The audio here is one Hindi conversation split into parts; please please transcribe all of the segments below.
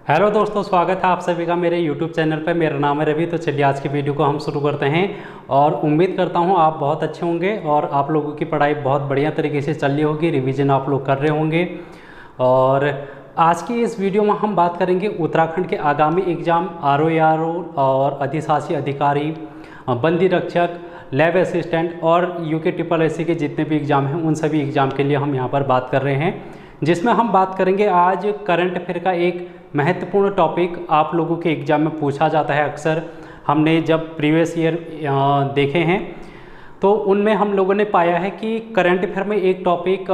हेलो दोस्तों, स्वागत है आप सभी का मेरे YouTube चैनल पर। मेरा नाम है रवि। तो चलिए आज की वीडियो को हम शुरू करते हैं और उम्मीद करता हूं आप बहुत अच्छे होंगे और आप लोगों की पढ़ाई बहुत बढ़िया तरीके से चल रही होगी, रिवीजन आप लोग कर रहे होंगे। और आज की इस वीडियो में हम बात करेंगे उत्तराखंड के आगामी एग्ज़ाम RO और अधिशासी अधिकारी, बंदी रक्षक, लैब असिस्टेंट और UKSSC के जितने भी एग्ज़ाम हैं उन सभी एग्ज़ाम के लिए हम यहाँ पर बात कर रहे हैं, जिसमें हम बात करेंगे आज करंट अफेयर का एक महत्वपूर्ण टॉपिक। आप लोगों के एग्ज़ाम में पूछा जाता है अक्सर। हमने जब प्रीवियस ईयर देखे हैं तो उनमें हम लोगों ने पाया है कि करंट अफेयर में एक topic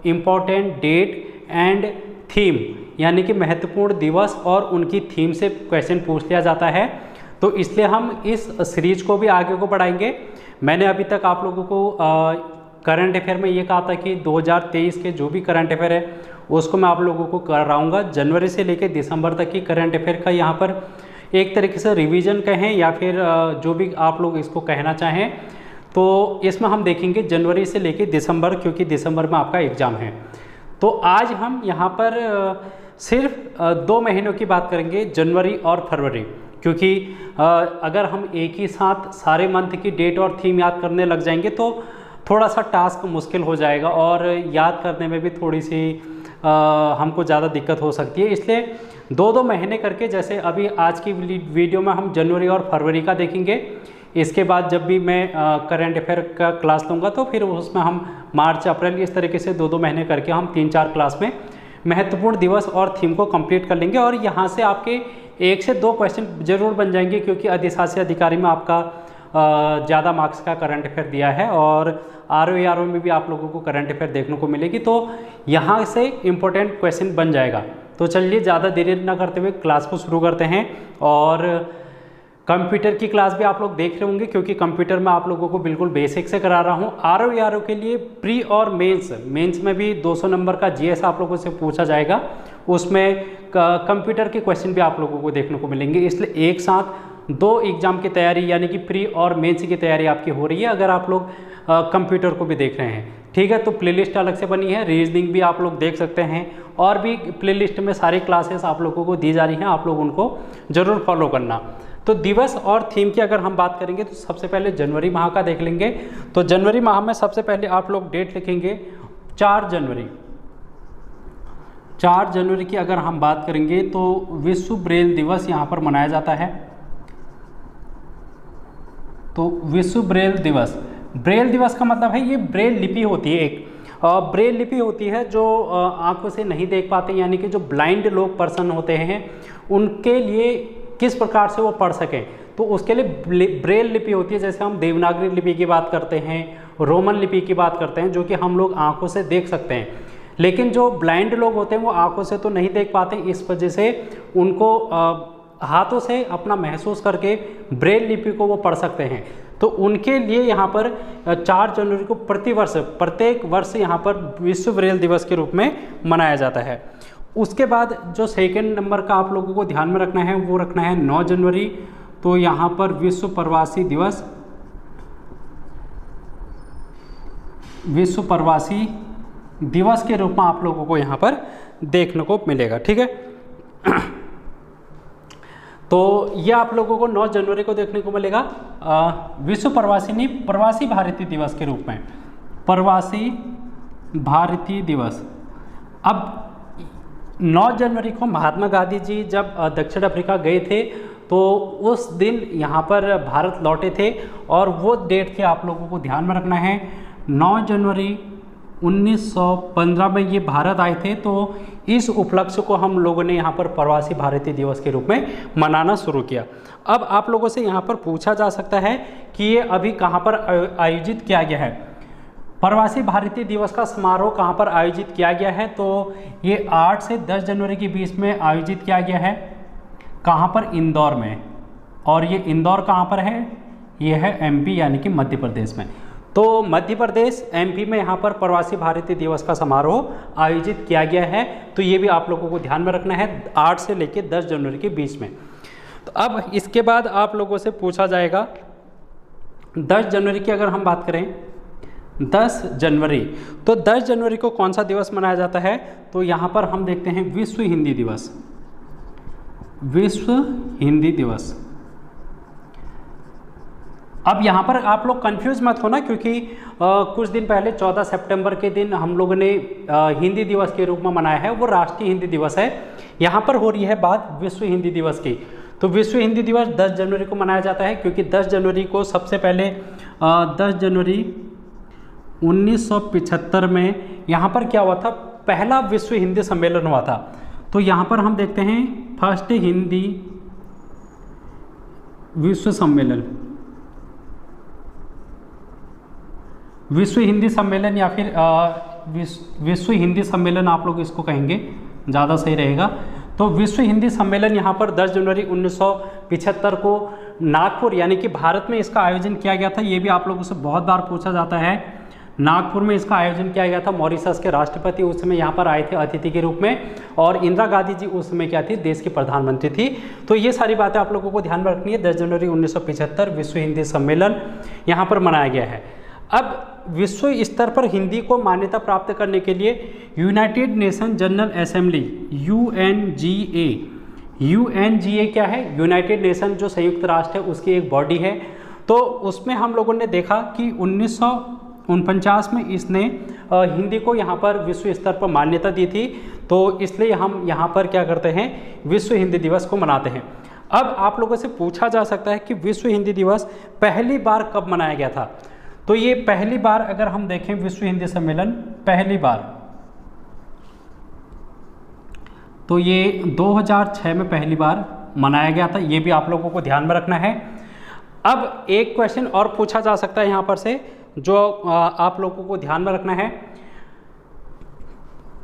important date and theme, यानी कि महत्वपूर्ण दिवस और उनकी थीम से क्वेश्चन पूछ लिया जाता है। तो इसलिए हम इस सीरीज को भी आगे को बढ़ाएंगे। मैंने अभी तक आप लोगों को करंट अफेयर में ये कहा था कि 2023 के जो भी करंट अफेयर है उसको मैं आप लोगों को कराऊंगा। जनवरी से लेकर दिसंबर तक की करंट अफेयर का यहाँ पर एक तरीके से रिवीजन कहें या फिर जो भी आप लोग इसको कहना चाहें, तो इसमें हम देखेंगे जनवरी से लेकर दिसंबर, क्योंकि दिसंबर में आपका एग्ज़ाम है। तो आज हम यहाँ पर सिर्फ 2 महीनों की बात करेंगे, जनवरी और फरवरी, क्योंकि अगर हम एक ही साथ सारे मंथ की डेट और थीम याद करने लग जाएंगे तो थोड़ा सा टास्क मुश्किल हो जाएगा और याद करने में भी थोड़ी सी हमको ज़्यादा दिक्कत हो सकती है। इसलिए 2-2 महीने करके, जैसे अभी आज की वीडियो में हम जनवरी और फरवरी का देखेंगे। इसके बाद जब भी मैं करंट अफेयर का क्लास लूँगा तो फिर उसमें हम मार्च अप्रैल इस तरीके से 2-2 महीने करके हम 3-4 क्लास में महत्वपूर्ण दिवस और थीम को कंप्लीट कर लेंगे। और यहाँ से आपके 1 से 2 क्वेश्चन ज़रूर बन जाएंगे, क्योंकि अधिशासी अधिकारी में आपका ज़्यादा मार्क्स का करंट अफेयर दिया है और RO में भी आप लोगों को करंट अफेयर देखने को मिलेगी। तो यहाँ से इम्पोर्टेंट क्वेश्चन बन जाएगा। तो चलिए ज़्यादा देरी ना करते हुए क्लास को शुरू करते हैं। और कंप्यूटर की क्लास भी आप लोग देख रहे होंगे, क्योंकि कंप्यूटर में आप लोगों को बिल्कुल बेसिक से करा रहा हूँ। RO के लिए प्री और मेंस में भी 200 नंबर का GS आप लोगों से पूछा जाएगा। उसमें कंप्यूटर के क्वेश्चन भी आप लोगों को देखने को मिलेंगे। इसलिए एक साथ 2 एग्ज़ाम की तैयारी, यानी कि प्री और मेंस की तैयारी आपकी हो रही है, अगर आप लोग कंप्यूटर को भी देख रहे हैं। ठीक है, तो प्लेलिस्ट अलग से बनी है, रीजनिंग भी आप लोग देख सकते हैं, और भी प्लेलिस्ट में सारी क्लासेस आप लोगों को दी जा रही हैं, आप लोग उनको ज़रूर फॉलो करना। तो दिवस और थीम की अगर हम बात करेंगे तो सबसे पहले जनवरी माह का देख लेंगे। तो जनवरी माह में सबसे पहले आप लोग डेट लिखेंगे 4 जनवरी। 4 जनवरी की अगर हम बात करेंगे तो विश्व ब्रेल दिवस यहाँ पर मनाया जाता है। तो विश्व ब्रेल दिवस, ब्रेल दिवस का मतलब है ये ब्रेल लिपि होती है, एक ब्रेल लिपि होती है जो आंखों से नहीं देख पाते, यानी कि जो ब्लाइंड लोग पर्सन होते हैं उनके लिए किस प्रकार से वो पढ़ सकें, तो उसके लिए ब्रेल लिपि होती है। जैसे हम देवनागरी लिपि की बात करते हैं, रोमन लिपि की बात करते हैं, जो कि हम लोग आंखों से देख सकते हैं, लेकिन जो ब्लाइंड लोग होते हैं वो आंखों से तो नहीं देख पाते। इस वजह से उनको हाथों से अपना महसूस करके ब्रेल लिपि को वो पढ़ सकते हैं। तो उनके लिए यहाँ पर 4 जनवरी को प्रत्येक वर्ष यहाँ पर विश्व ब्रेल दिवस के रूप में मनाया जाता है। उसके बाद जो सेकंड नंबर का आप लोगों को ध्यान में रखना है वो रखना है 9 जनवरी। तो यहाँ पर विश्व प्रवासी दिवस के रूप में आप लोगों को यहाँ पर देखने को मिलेगा। ठीक है, तो ये आप लोगों को 9 जनवरी को देखने को मिलेगा विश्व प्रवासी भारतीय दिवस के रूप में, प्रवासी भारतीय दिवस। अब 9 जनवरी को महात्मा गांधी जी जब दक्षिण अफ्रीका गए थे तो उस दिन यहाँ पर भारत लौटे थे, और वो डेट थे आप लोगों को ध्यान में रखना है 9 जनवरी 1915 में ये भारत आए थे। तो इस उपलक्ष्य को हम लोगों ने यहाँ पर प्रवासी भारतीय दिवस के रूप में मनाना शुरू किया। अब आप लोगों से यहाँ पर पूछा जा सकता है कि ये अभी कहाँ पर आयोजित किया गया है, प्रवासी भारतीय दिवस का समारोह कहाँ पर आयोजित किया गया है। तो ये 8 से 10 जनवरी के बीच में आयोजित किया गया है। कहाँ पर? इंदौर में। और ये इंदौर कहाँ पर है? ये है MP यानी कि मध्य प्रदेश में। तो मध्य प्रदेश MP में यहाँ पर प्रवासी भारतीय दिवस का समारोह आयोजित किया गया है। तो ये भी आप लोगों को ध्यान में रखना है 8 से लेकर 10 जनवरी के बीच में। तो अब इसके बाद आप लोगों से पूछा जाएगा 10 जनवरी की अगर हम बात करें, 10 जनवरी, तो 10 जनवरी को कौन सा दिवस मनाया जाता है? तो यहाँ पर हम देखते हैं विश्व हिंदी दिवस। विश्व हिंदी दिवस। अब यहाँ पर आप लोग कंफ्यूज मत होना, क्योंकि कुछ दिन पहले 14 सितंबर के दिन हम लोगों ने हिंदी दिवस के रूप में मनाया है, वो राष्ट्रीय हिंदी दिवस है। यहाँ पर हो रही है बात विश्व हिंदी दिवस की। तो विश्व हिंदी दिवस 10 जनवरी को मनाया जाता है, क्योंकि 10 जनवरी को सबसे पहले 10 जनवरी 1975 में यहाँ पर क्या हुआ था, पहला विश्व हिंदी सम्मेलन हुआ था। तो यहाँ पर हम देखते हैं फर्स्ट हिंदी विश्व सम्मेलन, विश्व हिंदी सम्मेलन या फिर विश्व हिंदी सम्मेलन आप लोग इसको कहेंगे, ज़्यादा सही रहेगा। तो विश्व हिंदी सम्मेलन यहाँ पर 10 जनवरी 1975 को नागपुर यानी कि भारत में इसका आयोजन किया गया था। ये भी आप लोगों से बहुत बार पूछा जाता है। नागपुर में इसका आयोजन किया गया था। मॉरिशस के राष्ट्रपति उस समय यहाँ पर आए थे अतिथि के रूप में, और इंदिरा गांधी जी उस समय क्या थी, देश की प्रधानमंत्री थी। तो ये सारी बातें आप लोगों को ध्यान में रखनी है। 10 जनवरी 1975 विश्व हिंदी सम्मेलन यहाँ पर मनाया गया है। अब विश्व स्तर पर हिंदी को मान्यता प्राप्त करने के लिए United nation general assembly UNGA क्या है, यूनाइटेड नेशन जो संयुक्त राष्ट्र है उसकी एक बॉडी है। तो उसमें हम लोगों ने देखा कि 1949 में इसने हिंदी को यहाँ पर विश्व स्तर पर मान्यता दी थी। तो इसलिए हम यहाँ पर क्या करते हैं, विश्व हिंदी दिवस को मनाते हैं। अब आप लोगों से पूछा जा सकता है कि विश्व हिंदी दिवस पहली बार कब मनाया गया था। तो ये पहली बार अगर हम देखें विश्व हिंदी सम्मेलन पहली बार, तो ये 2006 में पहली बार मनाया गया था। ये भी आप लोगों को ध्यान में रखना है। अब एक क्वेश्चन और पूछा जा सकता है यहाँ पर से, जो आप लोगों को ध्यान में रखना है।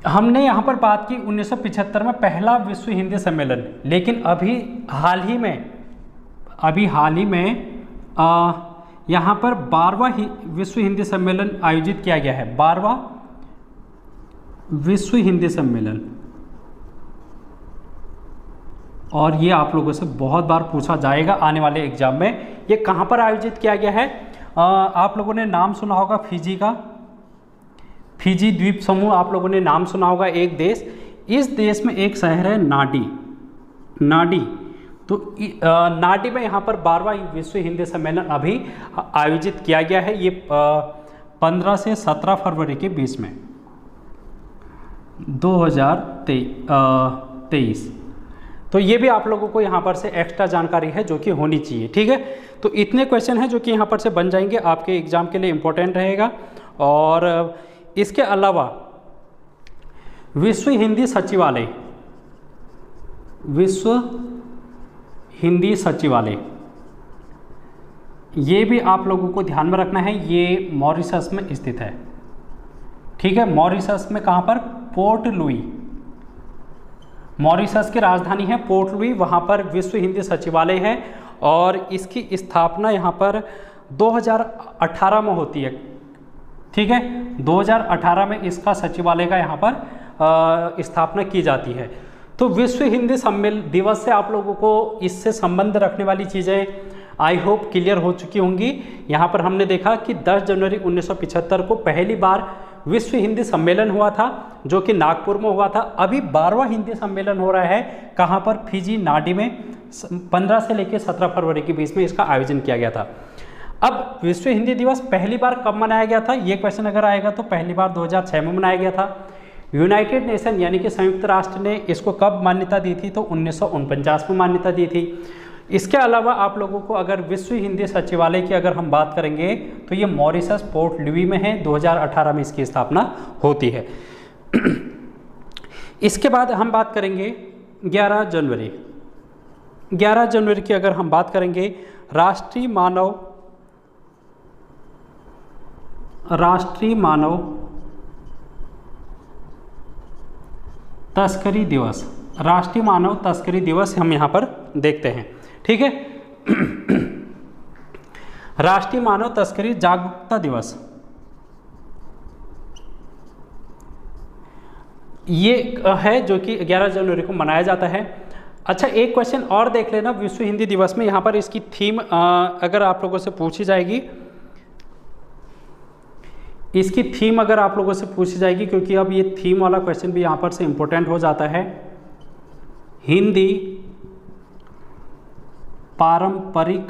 हमने यहाँ पर बात की 1975 में पहला विश्व हिंदी सम्मेलन, लेकिन अभी हाल ही में यहाँ पर 12वां विश्व हिंदी सम्मेलन आयोजित किया गया है। 12वां विश्व हिंदी सम्मेलन, और ये आप लोगों से बहुत बार पूछा जाएगा आने वाले एग्जाम में। ये कहाँ पर आयोजित किया गया है, आप लोगों ने नाम सुना होगा फिजी का, फिजी द्वीप समूह आप लोगों ने नाम सुना होगा, एक देश। इस देश में एक शहर है नाडी। तो नाडी में यहाँ पर 12वां विश्व हिंदी सम्मेलन अभी आयोजित किया गया है। ये 15 से 17 फरवरी के बीच में 2023। तो ये भी आप लोगों को यहाँ पर से एक्स्ट्रा जानकारी है जो कि होनी चाहिए, ठीक है। तो इतने क्वेश्चन हैं जो कि यहाँ पर से बन जाएंगे, आपके एग्जाम के लिए इम्पोर्टेंट रहेगा। और इसके अलावा विश्व हिंदी सचिवालय, ये भी आप लोगों को ध्यान में रखना है। ये मॉरिशस में स्थित है, ठीक है। मॉरिशस में कहाँ पर, पोर्ट लुई, मॉरिशस की राजधानी है पोर्ट लुई, वहाँ पर विश्व हिंदी सचिवालय है। और इसकी स्थापना यहाँ पर 2018 में होती है, ठीक है। 2018 में इसका सचिवालय का यहाँ पर स्थापना की जाती है। तो विश्व हिंदी सम्मेलन दिवस से आप लोगों को इससे संबंध रखने वाली चीज़ें आई होप क्लियर हो चुकी होंगी। यहाँ पर हमने देखा कि 10 जनवरी 1975 को पहली बार विश्व हिंदी सम्मेलन हुआ था, जो कि नागपुर में हुआ था। अभी 12वां हिंदी सम्मेलन हो रहा है, कहाँ पर, फिजी नाडी में। 15 से लेकर 17 फरवरी के बीच में इसका आयोजन किया गया था। अब विश्व हिंदी दिवस पहली बार कब मनाया गया था, ये क्वेश्चन अगर आएगा तो पहली बार 2006 में मनाया गया था। यूनाइटेड नेशन यानी कि संयुक्त राष्ट्र ने इसको कब मान्यता दी थी, तो 1949 में मान्यता दी थी। इसके अलावा आप लोगों को अगर विश्व हिंदी सचिवालय की अगर हम बात करेंगे तो ये मॉरिशस पोर्ट लुई में है, 2018 में इसकी स्थापना होती है। इसके बाद हम बात करेंगे 11 जनवरी की अगर हम बात करेंगे, राष्ट्रीय मानव तस्करी दिवस, राष्ट्रीय मानव तस्करी दिवस हम यहाँ पर देखते हैं, ठीक है। राष्ट्रीय मानव तस्करी जागरूकता दिवस, ये है जो कि 11 जनवरी को मनाया जाता है। अच्छा, एक क्वेश्चन और देख लेना विश्व हिंदी दिवस में, यहाँ पर इसकी थीम अगर आप लोगों से पूछी जाएगी, इसकी थीम अगर आप लोगों से पूछी जाएगी, क्योंकि अब ये थीम वाला क्वेश्चन भी यहाँ पर से इम्पोर्टेंट हो जाता है। हिंदी पारंपरिक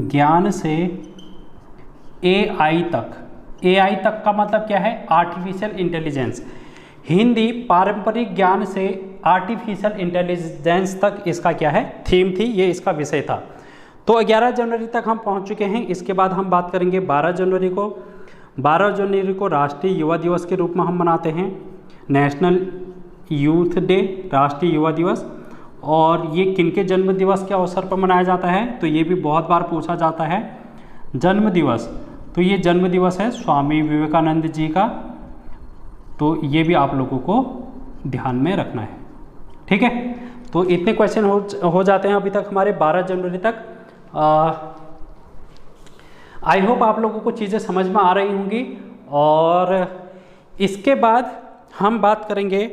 ज्ञान से एआई तक। एआई तक का मतलब क्या है? Artificial intelligence. हिंदी पारंपरिक ज्ञान से आर्टिफिशियल इंटेलिजेंस तक इसका क्या है? थीम थी, ये इसका विषय था। तो 11 जनवरी तक हम पहुंच चुके हैं। इसके बाद हम बात करेंगे 12 जनवरी को। 12 जनवरी को राष्ट्रीय युवा दिवस के रूप में हम मनाते हैं, नेशनल यूथ डे, राष्ट्रीय युवा दिवस। और ये किनके जन्म दिवस के अवसर पर मनाया जाता है? तो ये भी बहुत बार पूछा जाता है। जन्म दिवस, तो ये जन्म दिवस है स्वामी विवेकानंद जी का। तो ये भी आप लोगों को ध्यान में रखना है, ठीक है। तो इतने क्वेश्चन हो जाते हैं अभी तक हमारे 12 जनवरी तक। आई होप आप लोगों को चीज़ें समझ में आ रही होंगी। और इसके बाद हम बात करेंगे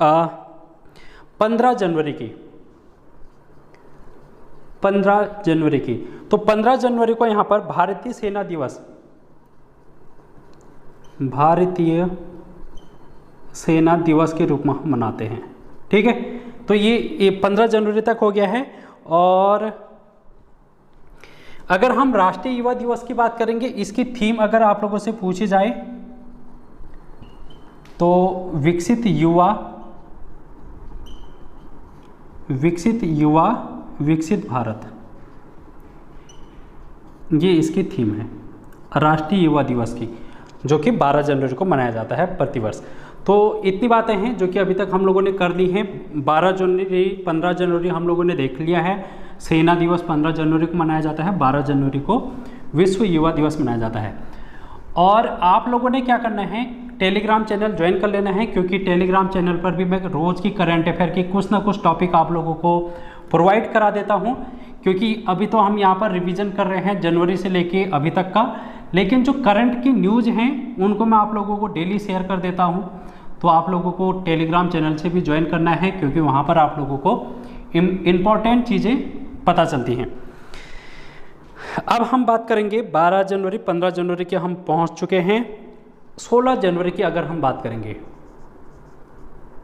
15 जनवरी की। 15 जनवरी की, तो 15 जनवरी को यहाँ पर भारतीय सेना दिवस, भारतीय सेना दिवस के रूप में हम मनाते हैं, ठीक है। तो ये 15 जनवरी तक हो गया है। और अगर हम राष्ट्रीय युवा दिवस की बात करेंगे, इसकी थीम अगर आप लोगों से पूछी जाए तो विकसित युवा, विकसित भारत, ये इसकी थीम है राष्ट्रीय युवा दिवस की, जो कि 12 जनवरी को मनाया जाता है प्रतिवर्ष। तो इतनी बातें हैं जो कि अभी तक हम लोगों ने कर ली हैं। 12 जनवरी, 15 जनवरी हम लोगों ने देख लिया है। सेना दिवस 15 जनवरी को मनाया जाता है, 12 जनवरी को विश्व युवा दिवस मनाया जाता है। और आप लोगों ने क्या करना है? टेलीग्राम चैनल ज्वाइन कर लेना है, क्योंकि टेलीग्राम चैनल पर भी मैं रोज़ की करंट अफेयर की कुछ ना कुछ टॉपिक आप लोगों को प्रोवाइड करा देता हूं। क्योंकि अभी तो हम यहाँ पर रिवीजन कर रहे हैं जनवरी से लेके अभी तक का, लेकिन जो करंट की न्यूज़ हैं उनको मैं आप लोगों को डेली शेयर कर देता हूँ। तो आप लोगों को टेलीग्राम चैनल से भी ज्वाइन करना है, क्योंकि वहाँ पर आप लोगों को इम्पॉर्टेंट चीज़ें पता चलती हैं। अब हम बात करेंगे 12 जनवरी, 15 जनवरी के हम पहुँच चुके हैं। 16 जनवरी की अगर हम बात करेंगे,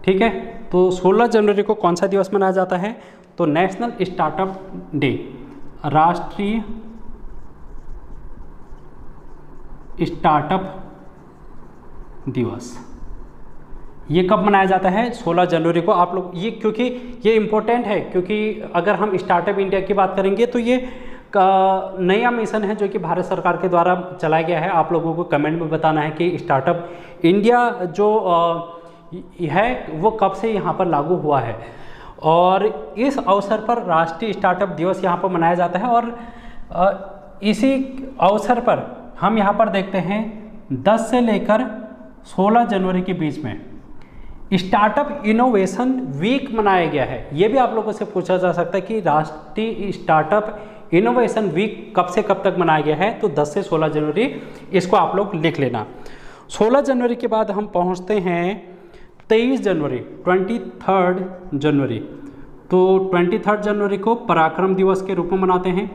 ठीक है, तो 16 जनवरी को कौन सा दिवस मनाया जाता है? तो नेशनल स्टार्टअप डे, राष्ट्रीय स्टार्टअप दिवस। ये कब मनाया जाता है? 16 जनवरी को। आप लोग ये, क्योंकि ये इम्पोर्टेंट है, क्योंकि अगर हम स्टार्टअप इंडिया की बात करेंगे तो ये नया मिशन है जो कि भारत सरकार के द्वारा चलाया गया है। आप लोगों को कमेंट में बताना है कि स्टार्टअप इंडिया जो है वो कब से यहाँ पर लागू हुआ है। और इस अवसर पर राष्ट्रीय स्टार्टअप दिवस यहाँ पर मनाया जाता है। और इसी अवसर पर हम यहाँ पर देखते हैं 10 से लेकर 16 जनवरी के बीच में स्टार्टअप इनोवेशन वीक मनाया गया है। ये भी आप लोगों से पूछा जा सकता है कि राष्ट्रीय स्टार्टअप इनोवेशन वीक कब से कब तक मनाया गया है? तो 10 से 16 जनवरी, इसको आप लोग लिख लेना। 16 जनवरी के बाद हम पहुंचते हैं 23 जनवरी, 23 जनवरी। तो 23 जनवरी को पराक्रम दिवस के रूप में मनाते हैं।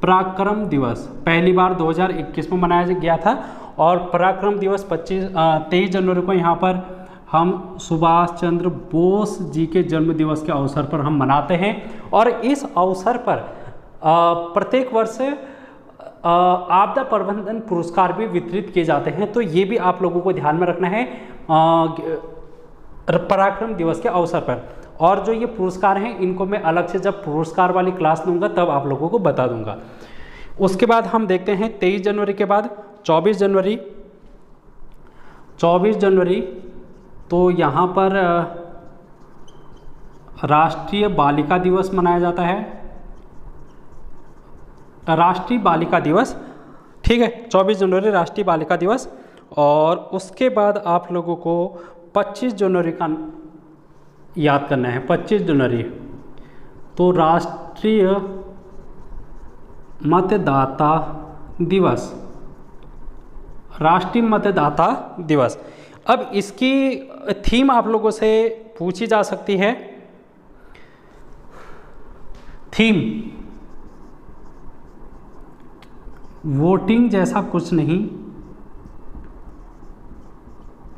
पराक्रम दिवस पहली बार 2021 में मनाया गया था। और पराक्रम दिवस 23 जनवरी को यहाँ पर हम सुभाष चंद्र बोस जी के जन्म दिवस के अवसर पर हम मनाते हैं। और इस अवसर पर प्रत्येक वर्ष आपदा प्रबंधन पुरस्कार भी वितरित किए जाते हैं। तो ये भी आप लोगों को ध्यान में रखना है पराक्रम दिवस के अवसर पर। और जो ये पुरस्कार हैं इनको मैं अलग से जब पुरस्कार वाली क्लास लूँगा तब आप लोगों को बता दूंगा। उसके बाद हम देखते हैं 23 जनवरी के बाद 24 जनवरी। 24 जनवरी तो यहाँ पर राष्ट्रीय बालिका दिवस मनाया जाता है, राष्ट्रीय बालिका दिवस, ठीक है। 24 जनवरी राष्ट्रीय बालिका दिवस। और उसके बाद आप लोगों को 25 जनवरी का याद करना है। 25 जनवरी तो राष्ट्रीय मतदाता दिवस, राष्ट्रीय मतदाता दिवस। अब इसकी थीम आप लोगों से पूछी जा सकती है। थीम वोटिंग जैसा कुछ नहीं,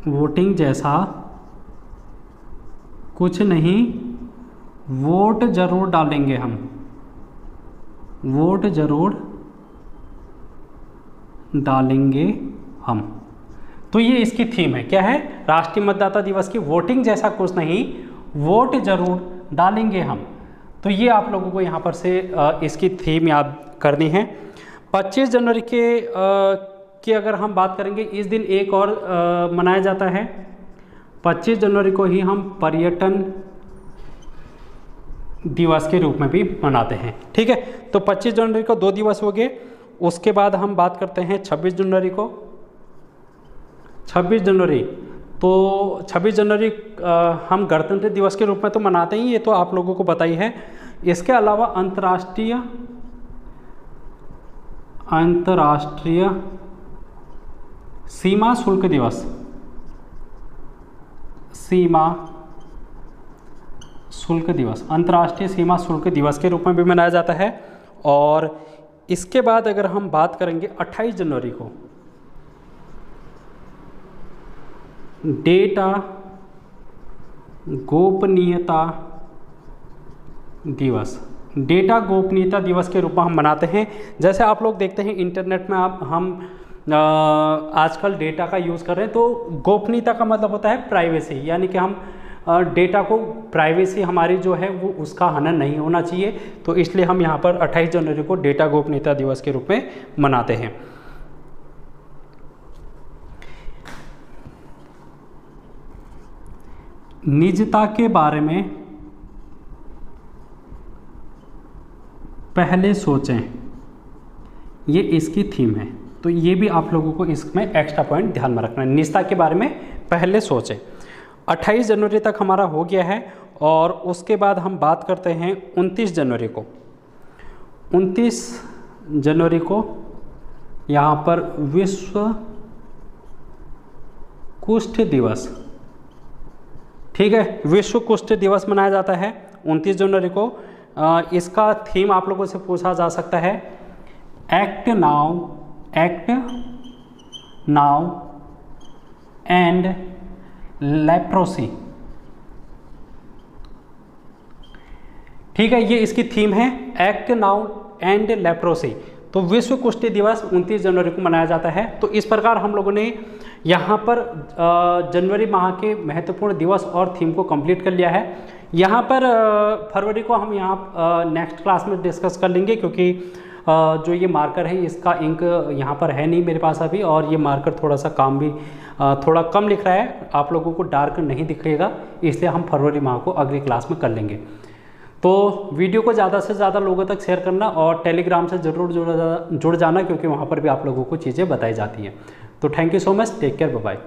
वोटिंग जैसा कुछ नहीं, वोट ज़रूर डालेंगे हम, वोट ज़रूर डालेंगे हम। तो ये इसकी थीम है, क्या है, राष्ट्रीय मतदाता दिवस की वोटिंग जैसा कुछ नहीं, वोट ज़रूर डालेंगे हम। तो ये आप लोगों को यहाँ पर से इसकी थीम याद करनी है। 25 जनवरी की अगर हम बात करेंगे, इस दिन एक और मनाया जाता है। 25 जनवरी को ही हम पर्यटन दिवस के रूप में भी मनाते हैं, ठीक है। तो 25 जनवरी को 2 दिवस हो गए। उसके बाद हम बात करते हैं 26 जनवरी को। 26 जनवरी, तो 26 जनवरी हम गणतंत्र दिवस के रूप में तो मनाते ही, ये तो आप लोगों को पता ही है। इसके अलावा अंतर्राष्ट्रीय सीमा शुल्क दिवस, सीमा शुल्क दिवस, अंतर्राष्ट्रीय सीमा शुल्क दिवस के रूप में भी मनाया जाता है। और इसके बाद अगर हम बात करेंगे 28 जनवरी को, डेटा गोपनीयता दिवस, डेटा गोपनीयता दिवस के रूप में हम मनाते हैं। जैसे आप लोग देखते हैं इंटरनेट में, हम आजकल डेटा का यूज़ कर रहे हैं, तो गोपनीयता का मतलब होता है प्राइवेसी, यानी कि हम डेटा को, प्राइवेसी हमारी जो है वो उसका हनन नहीं होना चाहिए। तो इसलिए हम यहाँ पर 28 जनवरी को डेटा गोपनीयता दिवस के रूप में मनाते हैं। निजता के बारे में पहले सोचें, ये इसकी थीम है। तो ये भी आप लोगों को इसमें एक्स्ट्रा पॉइंट ध्यान में रखना है, निजता के बारे में पहले सोचें। 28 जनवरी तक हमारा हो गया है। और उसके बाद हम बात करते हैं 29 जनवरी को। 29 जनवरी को यहाँ पर विश्व कुष्ठ दिवस, ठीक है, विश्व कुष्ठ दिवस मनाया जाता है 29 जनवरी को। इसका थीम आप लोगों से पूछा जा सकता है, एक्ट नाउ एंड लेप्रोसी, ठीक है, ये इसकी थीम है, एक्ट नाउ एंड लेप्रोसी। तो विश्व कुष्ठ दिवस 29 जनवरी को मनाया जाता है। तो इस प्रकार हम लोगों ने यहाँ पर जनवरी माह के महत्वपूर्ण दिवस और थीम को कंप्लीट कर लिया है। यहाँ पर फरवरी को हम यहाँ नेक्स्ट क्लास में डिस्कस कर लेंगे, क्योंकि जो ये मार्कर है इसका इंक यहाँ पर है नहीं मेरे पास अभी, और ये मार्कर थोड़ा सा काम भी थोड़ा कम लिख रहा है, आप लोगों को डार्क नहीं दिखेगा, इसलिए हम फरवरी माह को अगली क्लास में कर लेंगे। तो वीडियो को ज़्यादा से ज़्यादा लोगों तक शेयर करना और टेलीग्राम से ज़रूर जुड़ जाना, क्योंकि वहाँ पर भी आप लोगों को चीज़ें बताई जाती हैं। तो thank you so much, take care, bye bye.